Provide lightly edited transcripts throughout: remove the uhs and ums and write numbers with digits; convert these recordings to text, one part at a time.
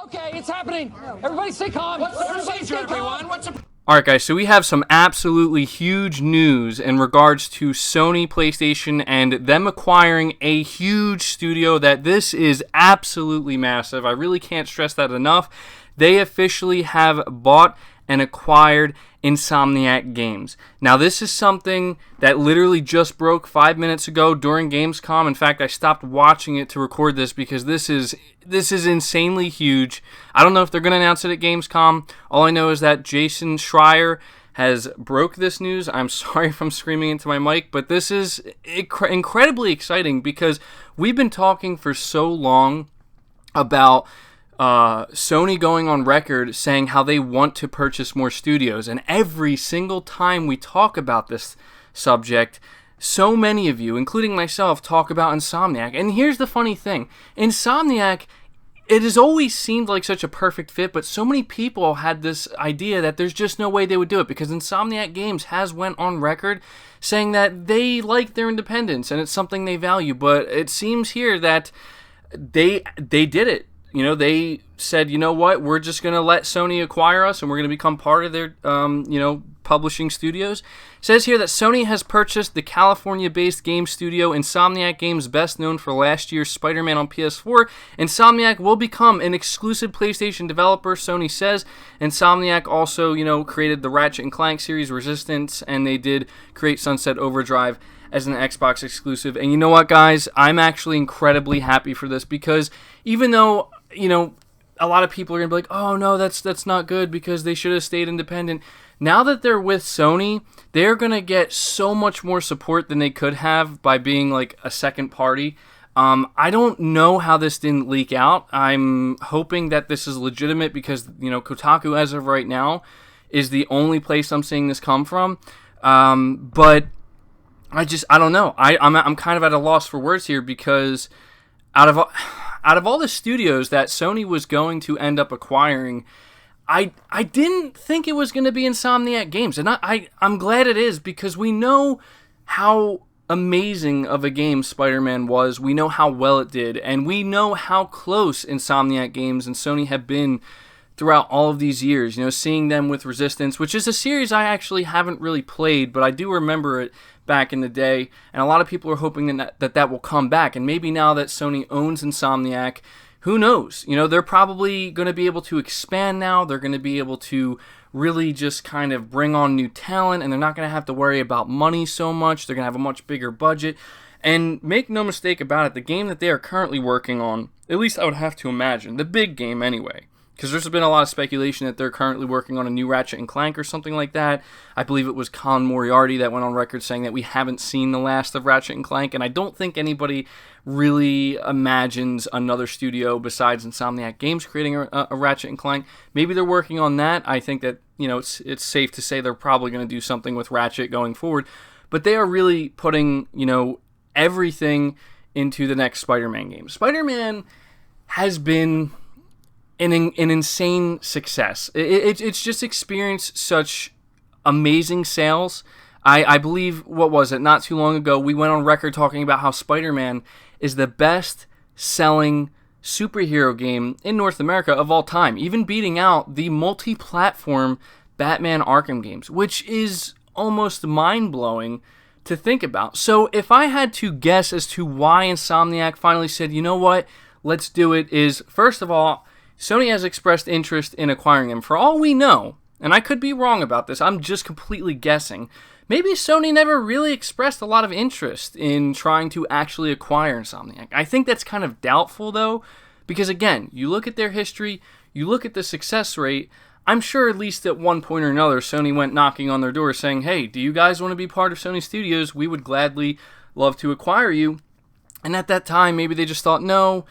Okay, it's happening. Everybody stay calm. What's the procedure, everyone? Alright guys, so we have some absolutely huge news in regards to Sony PlayStation and them acquiring a huge studio that this is absolutely massive. I really can't stress that enough. They officially have bought and acquired Insomniac Games. Now this is something that literally just broke 5 minutes ago during Gamescom. In fact, I stopped watching it to record this because this is insanely huge. I don't know if they're going to announce it at Gamescom. All I know is that Jason Schreier has broke this news. I'm sorry if I'm screaming into my mic, but this is incredibly exciting because we've been talking for so long about Sony going on record saying how they want to purchase more studios, and every single time we talk about this subject, so many of you, including myself, talk about Insomniac. And here's the funny thing. Insomniac, it has always seemed like such a perfect fit, but so many people had this idea that there's just no way they would do it because Insomniac Games has went on record saying that they like their independence and it's something they value, but it seems here that they did it. You know, they said, you know what, we're just going to let Sony acquire us and we're going to become part of their, publishing studios. It says here that Sony has purchased the California-based game studio Insomniac Games, best known for last year's Spider-Man on PS4. Insomniac will become an exclusive PlayStation developer, Sony says. Insomniac also, created the Ratchet & Clank series, Resistance, and they did create Sunset Overdrive as an Xbox exclusive. And you know what, guys? I'm actually incredibly happy for this because even though, a lot of people are going to be like, oh, no, that's not good because they should have stayed independent. Now that they're with Sony, they're going to get so much more support than they could have by being like a second party. I don't know how this didn't leak out. I'm hoping that this is legitimate because, Kotaku, as of right now, is the only place I'm seeing this come from. But I don't know. I'm kind of at a loss for words here because out of all the studios that Sony was going to end up acquiring, I didn't think it was going to be Insomniac Games, and I'm glad it is because we know how amazing of a game Spider-Man was. We know how well it did, and we know how close Insomniac Games and Sony have been throughout all of these years. Seeing them with Resistance, which is a series I actually haven't really played, but I do remember it back in the day, and a lot of people are hoping that will come back, and maybe now that Sony owns Insomniac, who knows? They're probably going to be able to expand now. They're going to be able to really just kind of bring on new talent, and they're not going to have to worry about money so much. They're going to have a much bigger budget. And make no mistake about it, the game that they are currently working on, at least I would have to imagine, the big game anyway, because there's been a lot of speculation that they're currently working on a new Ratchet & Clank or something like that. I believe it was Colin Moriarty that went on record saying that we haven't seen the last of Ratchet & Clank, and I don't think anybody really imagines another studio besides Insomniac Games creating a Ratchet & Clank. Maybe they're working on that. I think that, it's safe to say they're probably going to do something with Ratchet going forward, but they are really putting, everything into the next Spider-Man game. Spider-Man has been an insane success. It's just experienced such amazing sales. I believe, what was it, not too long ago, we went on record talking about how Spider-Man is the best selling superhero game in North America of all time, even beating out the multi-platform Batman Arkham games, which is almost mind-blowing to think about. So if I had to guess as to why Insomniac finally said, you know what, let's do it, is, first of all, Sony has expressed interest in acquiring them. For all we know, and I could be wrong about this, I'm just completely guessing, maybe Sony never really expressed a lot of interest in trying to actually acquire Insomniac. I think that's kind of doubtful, though, because again, you look at their history, you look at the success rate, I'm sure at least at one point or another, Sony went knocking on their door saying, hey, do you guys want to be part of Sony Studios? We would gladly love to acquire you. And at that time, maybe they just thought, no,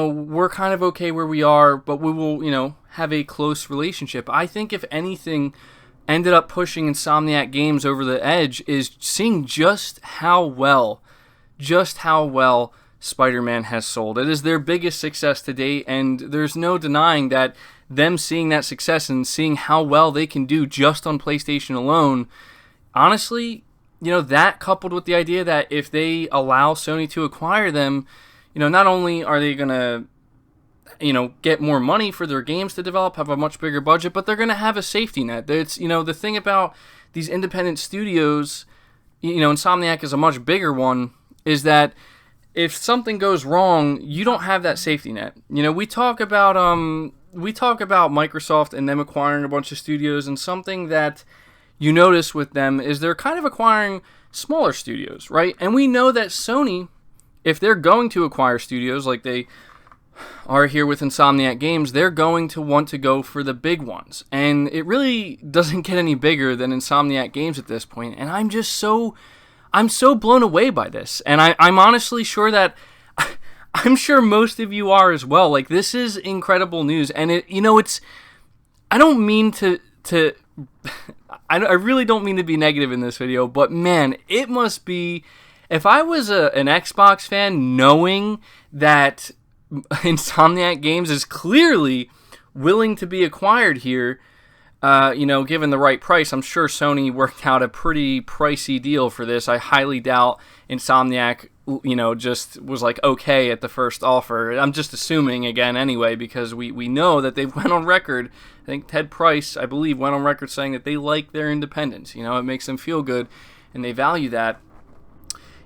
we're kind of okay where we are, but we will, have a close relationship. I think if anything ended up pushing Insomniac Games over the edge is seeing just how well Spider-Man has sold. It is their biggest success to date, and there's no denying that them seeing that success and seeing how well they can do just on PlayStation alone, honestly, that coupled with the idea that if they allow Sony to acquire them, not only are they going to get more money for their games to develop, have a much bigger budget, but they're going to have a safety net. It's, the thing about these independent studios, Insomniac is a much bigger one, is that if something goes wrong, you don't have that safety net. We talk about Microsoft and them acquiring a bunch of studios, and something that you notice with them is they're kind of acquiring smaller studios, right? And we know that Sony, if they're going to acquire studios like they are here with Insomniac Games, they're going to want to go for the big ones. And it really doesn't get any bigger than Insomniac Games at this point. And I'm so blown away by this. And I'm honestly sure that I'm sure most of you are as well. Like, this is incredible news. And I don't mean to I really don't mean to be negative in this video, but man, it must be, if I was an Xbox fan, knowing that Insomniac Games is clearly willing to be acquired here, given the right price. I'm sure Sony worked out a pretty pricey deal for this. I highly doubt Insomniac, just was like okay at the first offer. I'm just assuming again anyway, because we know that they went on record. I think Ted Price, I believe, went on record saying that they like their independence. It makes them feel good, and they value that.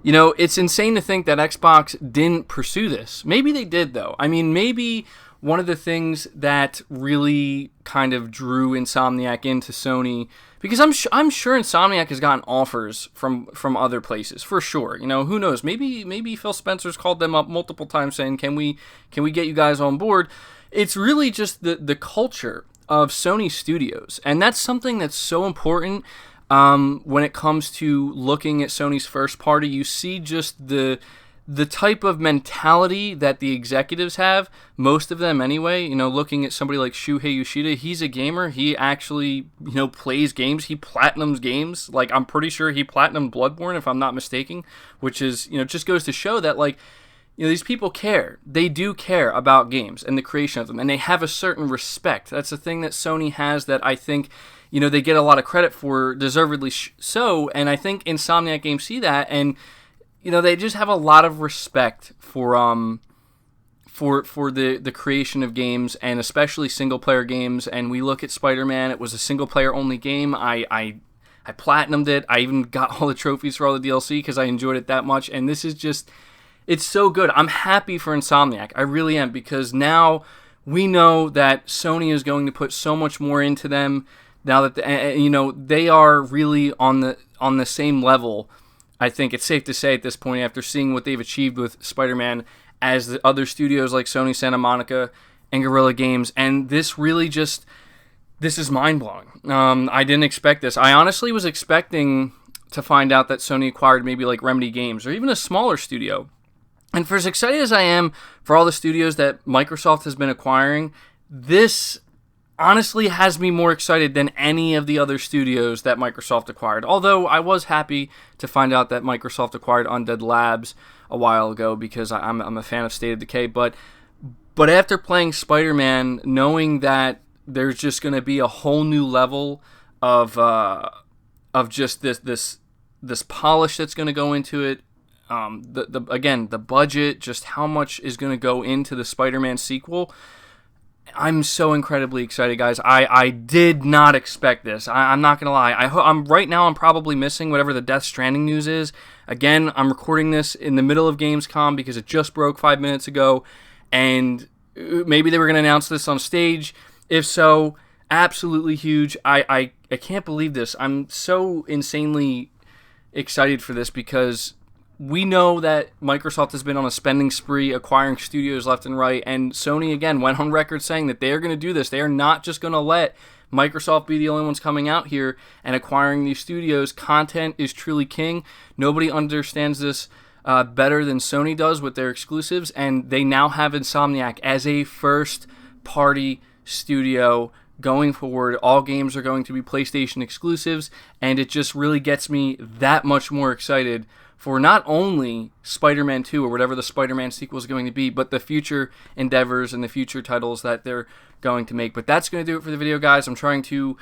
It's insane to think that Xbox didn't pursue this. Maybe they did, though. I mean, maybe one of the things that really kind of drew Insomniac into Sony, because I'm sure Insomniac has gotten offers from other places, for sure. Who knows? Maybe Phil Spencer's called them up multiple times saying, can we get you guys on board? It's really just the culture of Sony Studios, and that's something that's so important. When it comes to looking at Sony's first party, you see just the type of mentality that the executives have, most of them anyway. Looking at somebody like Shuhei Yoshida, he's a gamer. He actually, plays games. He platinums games. Like, I'm pretty sure he platinumed Bloodborne, if I'm not mistaken, which is, just goes to show that, like, these people care. They do care about games and the creation of them, and they have a certain respect. That's the thing that Sony has that I think, they get a lot of credit for, deservedly so, and I think Insomniac Games see that, and, they just have a lot of respect for the creation of games, and especially single-player games. And we look at Spider-Man, it was a single-player only game. I platinumed it. I even got all the trophies for all the DLC because I enjoyed it that much, and this is just, it's so good. I'm happy for Insomniac. I really am, because now we know that Sony is going to put so much more into them. Now that they are really on the same level, I think it's safe to say at this point, after seeing what they've achieved with Spider-Man, as the other studios like Sony Santa Monica and Guerrilla Games, and this really just, this is mind-blowing. I didn't expect this. I honestly was expecting to find out that Sony acquired maybe like Remedy Games or even a smaller studio. And for as excited as I am for all the studios that Microsoft has been acquiring, this honestly has me more excited than any of the other studios that Microsoft acquired. Although I was happy to find out that Microsoft acquired Undead Labs a while ago, because I'm a fan of State of Decay. But after playing Spider-Man, knowing that there's just going to be a whole new level of just this polish that's going to go into it. The budget, just how much is going to go into the Spider-Man sequel. I'm so incredibly excited, guys. I did not expect this. I'm not going to lie. I'm probably missing whatever the Death Stranding news is. Again, I'm recording this in the middle of Gamescom because it just broke 5 minutes ago, and maybe they were going to announce this on stage. If so, absolutely huge. I can't believe this. I'm so insanely excited for this, because we know that Microsoft has been on a spending spree, acquiring studios left and right, and Sony, again, went on record saying that they are going to do this. They are not just going to let Microsoft be the only ones coming out here and acquiring these studios. Content is truly king. Nobody understands this better than Sony does with their exclusives, and they now have Insomniac as a first-party studio going forward. All games are going to be PlayStation exclusives, and it just really gets me that much more excited for not only Spider-Man 2 or whatever the Spider-Man sequel is going to be, but the future endeavors and the future titles that they're going to make. But that's going to do it for the video, guys. I'm trying to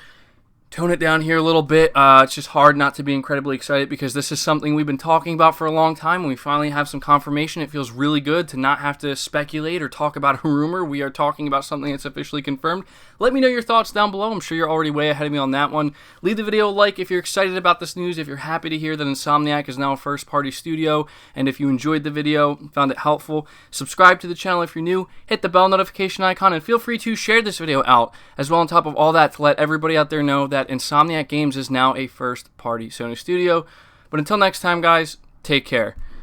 tone it down here a little bit. It's just hard not to be incredibly excited because this is something we've been talking about for a long time. When we finally have some confirmation, it feels really good to not have to speculate or talk about a rumor. We are talking about something that's officially confirmed. Let me know your thoughts down below. I'm sure you're already way ahead of me on that one. Leave the video a like if you're excited about this news, if you're happy to hear that Insomniac is now a first-party studio, and if you enjoyed the video, found it helpful. Subscribe to the channel if you're new, hit the bell notification icon, and feel free to share this video out as well on top of all that to let everybody out there know that Insomniac Games is now a first-party Sony studio. But until next time, guys, take care.